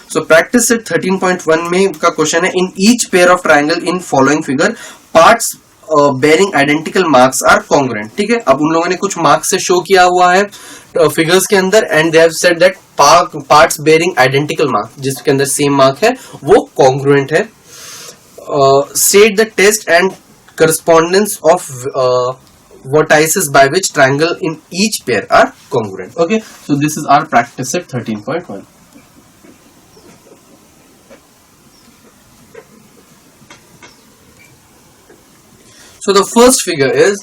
So practice set 13.1 में का question है, in each pair of triangle in following figure parts bearing identical marks are congruent. ठीक है, अब उन लोगों ने कुछ मार्क्स से शो किया हुआ है फिगर्स के अंदर, and they have said that parts bearing identical mark, जिसके अंदर सेम मार्क है, वो कॉन्ग्रुएंट है। State the test and correspondence of vertices by which triangle in each pair are congruent. Okay, so this is our practice set 13.1. So the first figure is,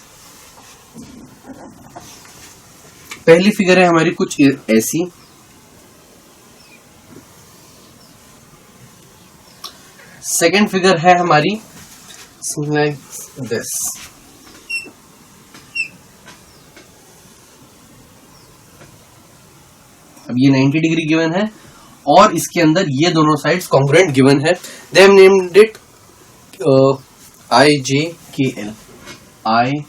पहली figure है हमारी कुछ ऐसी, second figure है हमारी like this, अब ये 90 degree given है और इसके अंदर ये दोनों साइड्स कॉन्ग्रुएंट गिवन है। They have named it IJKL, IJK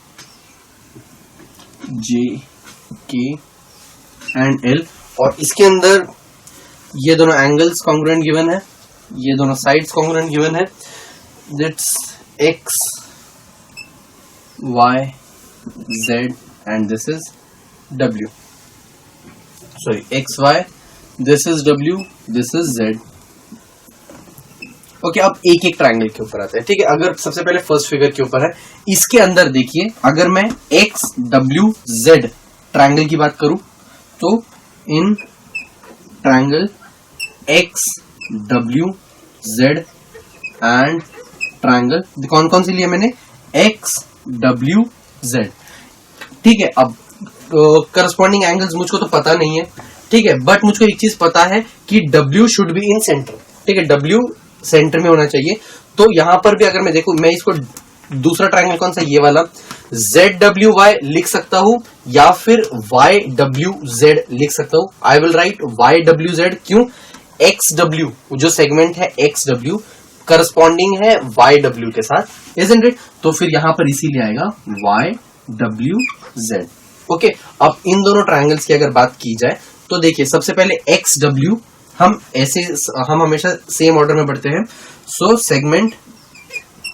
and L, और इसके अंदर ये दोनों एंगल्स कॉन्ग्रुएंट गिवन है, ये दोनों साइड्स कॉन्ग्रुएंट गिवन है। That's X Y Z and this is W, sorry XY, this is W, this is Z. Okay, अब एक एक ट्राइंगल के ऊपर आते हैं। ठीक है, अगर सबसे पहले फर्स्ट फिगर के ऊपर है, इसके अंदर देखिए, अगर मैं XWZ ट्राइंगल की बात करूं तो in triangle XWZ and triangle कौन कौन सी लिया मैंने, XWZ। ठीक है, अब करस्पॉन्डिंग एंगल्स मुझको तो पता नहीं है, ठीक है, बट मुझको एक चीज पता है कि W should be in centre. ठीक है, W सेंटर में होना चाहिए। तो यहां पर भी अगर मैं देखूं, मैं इसको दूसरा ट्राइंगल कौन सा, ये वाला ZWY लिख सकता हूं या फिर YWZ लिख सकता हूं। आई विल राइट YWZ, क्यों, XW जो सेगमेंट है XW करस्पॉन्डिंग है YW के साथ, इजंट इट? तो फिर यहां पर इसीलिए आएगा YWZ। ओके, अब इन दोनों ट्रायंगल्स की अगर बात की जाए तो देखिए, सबसे पहले XW हम हमेशा सेम ऑर्डर में बढ़ते हैं। So segment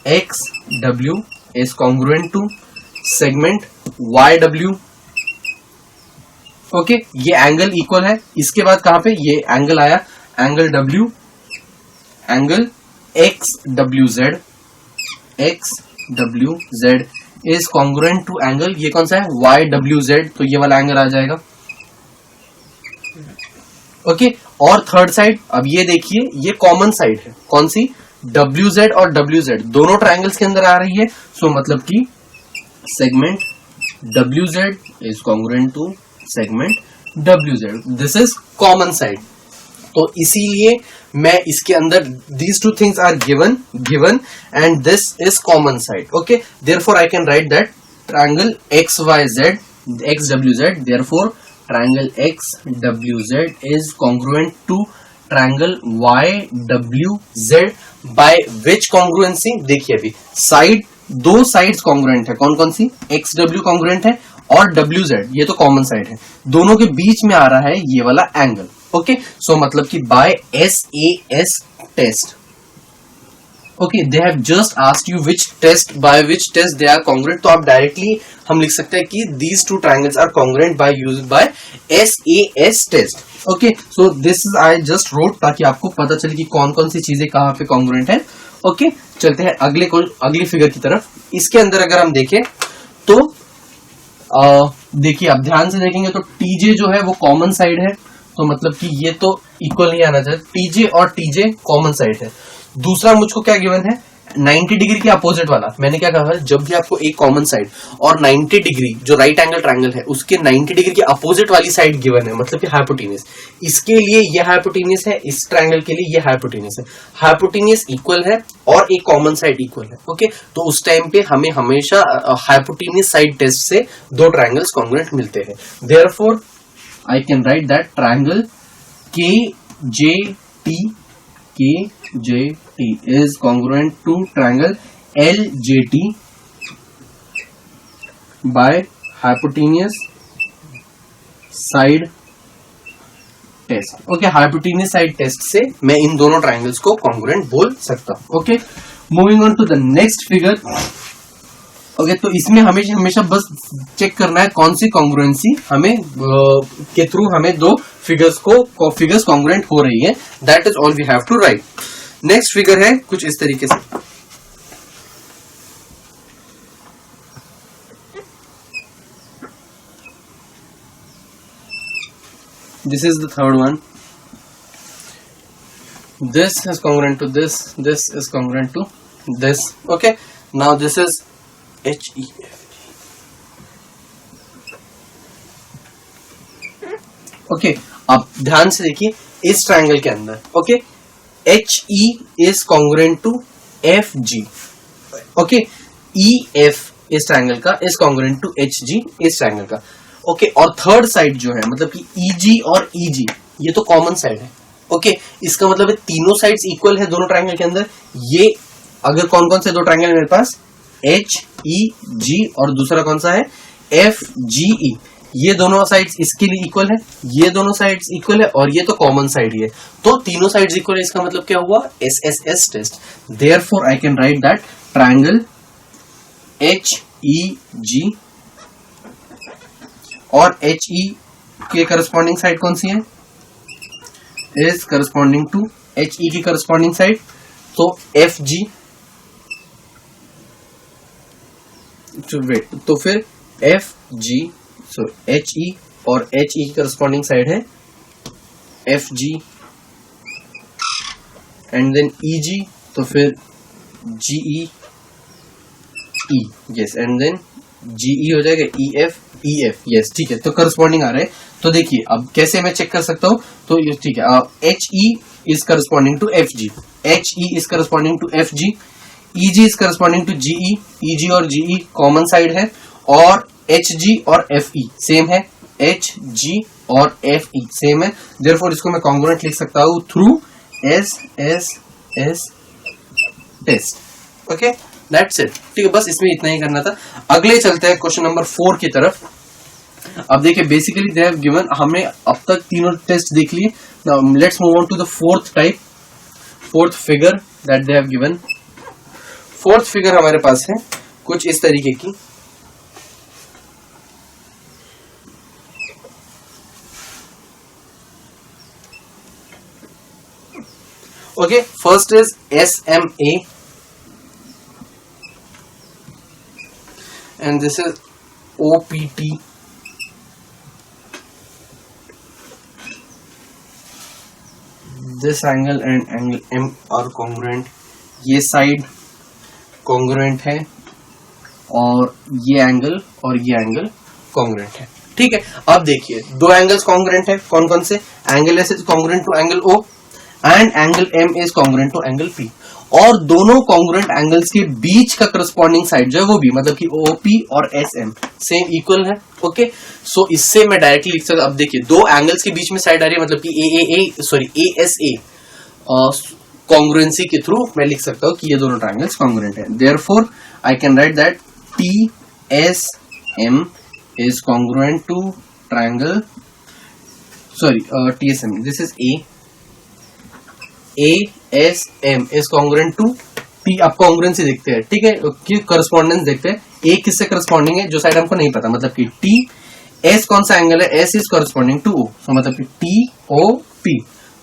XW is congruent to segment YW। Okay, ये एंगल इक्वल है। इसके बाद कहां पे ये एंगल आया, angle W, angle XWZ, XWZ is congruent to angle, ये कौन सा है, YWZ, तो ये वाला एंगल आ जाएगा। ओके, और थर्ड साइड, अब ये देखिए, ये कॉमन साइड है, कौन सी, WZ और WZ दोनों ट्रायंगल्स के अंदर आ रही है। सो मतलब कि segment WZ is congruent to segment WZ, this is common side. तो इसीलिए मैं इसके अंदर these two things are given and this is common side. Okay, therefore I can write that triangle XYZ XWZ, therefore triangle XWZ is congruent to triangle YWZ by which congruency, देखिए अभी side, दो sides congruent है, कौन कौन सी, XW congruent है और WZ ये तो कॉमन साइड है, दोनों के बीच में आ रहा है ये वाला एंगल। ओके, सो मतलब कि by SAS test, okay, they have just asked you which test, by which test they are congruent, तो आप डायरेक्टली हम लिख सकते हैं कि these two triangles are congruent by used by SAS test. Okay, so this is I just wrote ताकि आपको पता चले कि कौन कौन सी चीजें कहां पे कॉन्ग्रुएंट है। ओके, चलते हैं अगली फिगर की तरफ। इसके अंदर अगर हम देखें तो देखिए, आप ध्यान से देखेंगे तो TJ जो है वो कॉमन साइड है, तो मतलब कि ये तो इक्वल नहीं आना चाहिए, TJ और TJ कॉमन साइड है। दूसरा मुझको क्या गिवन है, 90 डिग्री के अपोजिट वाला। मैंने क्या कहा है, जब भी आपको एक कॉमन साइड और 90 डिग्री जो राइट एंगल ट्रायंगल है उसके 90 डिग्री के अपोजिट वाली साइड गिवन है, मतलब कि हाइपोटेन्यूस, इसके लिए ये हाइपोटेन्यूस है, इस ट्रायंगल के लिए ये हाइपोटेन्यूस है। हाइपोटेन्यूस इक्वल है और एक कॉमन साइड इक्वल है। ओके, तो उस टाइम पे हमें हमेशा हाइपोटेन्यूस साइड टेस्ट से दो ट्रायंगल्स कॉन्ग्रुएंट मिलते हैं। Therefore I can write that triangle KJT is congruent to triangle LJT by hypotenuse side test. Okay, hypotenuse side test से मैं इन दोनों ट्रायंगल्स को कॉन्ग्रुएंट बोल सकता हूं। Okay, moving on to the next figure. Okay, तो इसमें हमेशा बस चेक करना है कौन सी कॉन्ग्रुएंसी हमें के थ्रू हमें दो फिगर्स कॉन्ग्रुएंट हो रही है। That is all we have to write. Next figure है कुछ इस तरीके से। This is the third one. This is congruent to this. This is congruent to this. Okay. Now this is HEF. Okay. अब ध्यान से देखिए इस ट्रायंगल के अंदर। Okay, HE is congruent to FG. Okay, EF इस ट्रायंगल का is congruent to HG इस ट्रायंगल का। ओके, और थर्ड साइड जो है मतलब कि EG और EG ये तो कॉमन साइड है। ओके, इसका मतलब है तीनों साइड्स इक्वल है दोनों ट्रायंगल के अंदर। ये अगर कौन कौन से दो ट्रायंगल है मेरे पास, HEG और दूसरा कौन सा है, FGE, ये दोनों साइड्स इसके लिए इक्वल है, ये दोनों साइड्स इक्वल है और ये तो कॉमन साइड ही है, तो तीनों साइड्स इक्वल है। इसका मतलब क्या हुआ, SSS test. Therefore I can write that triangle HEG और HE के करस्पॉन्डिंग साइड कौन सी है, इज करस्पॉन्डिंग टू HE की करस्पॉन्डिंग साइड, तो FG, तो फिर FG, सो HE और HE की करस्पॉन्डिंग साइड है FG, एंड देन EG, तो फिर GE, yes, and then GE हो जाएगा EF, यस, ठीक है, तो करस्पॉन्डिंग आ रहा है। तो देखिए अब कैसे मैं चेक कर सकता हूं, तो ये ठीक है, HE is corresponding to FG, HE is corresponding to FG, EG is corresponding to GE, EG और GE कॉमन साइड है, और HG और FE सेम है, HG और FE सेम है। देयरफॉर इसको मैं कॉन्ग्रुएंट लिख सकता हूं through SSS test. Okay, that's it, ठीक है, बस इसमें इतना ही करना था। अगले चलते हैं क्वेश्चन नंबर 4 की तरफ। अब देखिए बेसिकली दे हैव गिवन, हमने अब तक तीनों टेस्ट देख लिए। Now let's move on to the fourth figure that they have given. Fourth figure हमारे पास है कुछ इस तरीके की। Okay, first is SMA and this is OPT, this angle and angle M are congruent, ये साइड congruent है और ये एंगल और ये एंगल congruent है, ठीक है। अब देखिए दो एंगल्स congruent है, कौन कौन से, angle S is congruent to angle O and angle M is congruent to angle P, और दोनों कॉन्ग्रुएंट एंगल्स के बीच का करस्पॉन्डिंग साइड जो है वो भी मतलब कि OP और SM सेम इक्वल है। ओके, सो इससे मैं डायरेक्टली लिख सकता हूं, अब देखिए दो एंगल्स के बीच में साइड आ रही है मतलब कि ASA कॉन्ग्रुएंसी के थ्रू मैं लिख सकता हूं कि ये दोनों ट्रायंगल्स कॉन्ग्रुएंट है। Therefore I can write that TSM is congruent to triangle, TSM, this is ASM is congruent to P। अब कॉन्ग्रुएंसी देखते हैं, ठीक है, कि करस्पॉन्डेंस देखते हैं, A किससे करस्पॉन्डिंग है जो साइड हमको नहीं पता, मतलब कि T, S कौन सा एंगल है, S is corresponding to O, so मतलब कि TOP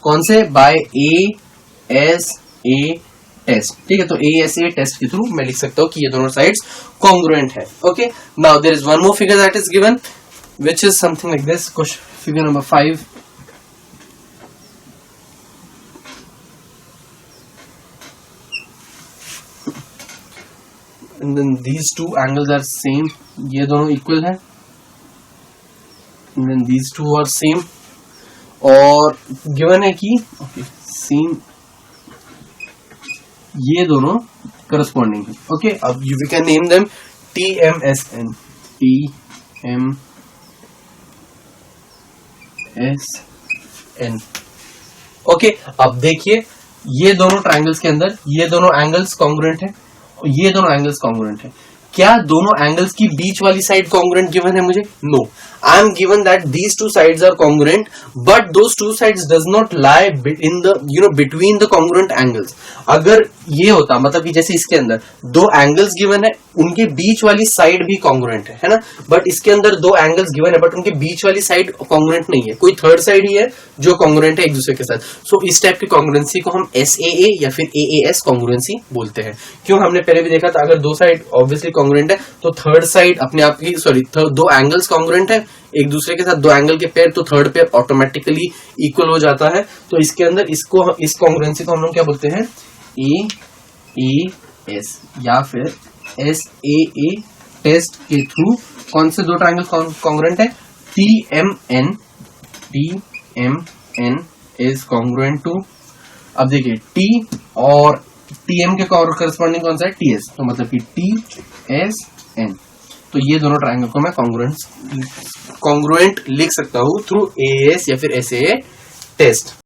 कौन से, बाय ASA टेस्ट, ठीक है, तो ASA टेस्ट के थ्रू मैं लिख सकता हूं कि ये दोनों साइड्स कॉन्ग्रुएंट है। Okay, now there is one more figure that is given which is something like this, figure number 5। And then these two angles are same, ये दोनों इक्वल है, and then these two are same, और given है कि same ये दोनों corresponding है। Okay, अब we can name them TMSN, okay, अब देखिए ये दोनों ट्रायंगल्स के अंदर ये दोनों एंगल्स कॉन्ग्रुएंट है, ये दोनों एंगल्स कॉन्ग्रुएंट है। क्या दोनों एंगल्स की बीच वाली साइड कॉन्ग्रुएंट गिवन है मुझे? No. I am given that these two sides are congruent, but those two sides does not lie in the between the congruent angles. अगर ये होता मतलब कि जैसे इसके अंदर दो एंगल्स गिवन है, उनके बीच वाली साइड भी कॉन्ग्रुएंट है ना, बट इसके अंदर दो एंगल्स गिवन है बट उनके बीच वाली साइड कॉन्ग्रुएंट नहीं है, कोई थर्ड साइड ही है जो कॉन्ग्रुएंट है एक दूसरे के साथ. सो इस टाइप की कॉन्ग्रुएंसी को हम SAA या फिर AAS कॉन्ग्रुएंसी बोलते हैं. क्यों, हमने पहले भी देखा था अगर दो साइड ऑब्वियसली कॉन्ग्रुएंट है तो थर्ड साइड अपने आप की दो एंगल्स कॉन्ग्रुएंट है एक दूसरे के साथ, दो एंगल के पेयर, तो थर्ड पेयर ऑटोमेटिकली इक्वल हो जाता है. तो इसके अंदर इस कॉन्ग्रुएंसी को हम लोग क्या बोलते हैं, AAS या फिर SAA टेस्ट के थ्रू कौन से दो ट्रायंगल कॉन्ग्रुएंट है, TMN इज कॉन्ग्रुएंट टू, अब देखिए T और TM के करस्पॉन्डिंग कौन सा है, TS, तो मतलब कि TSN. तो ये दोनों ट्रायंगल को मैं कॉन्ग्रुएंट लिख सकता हूं थ्रू AAS या फिर SAA टेस्ट.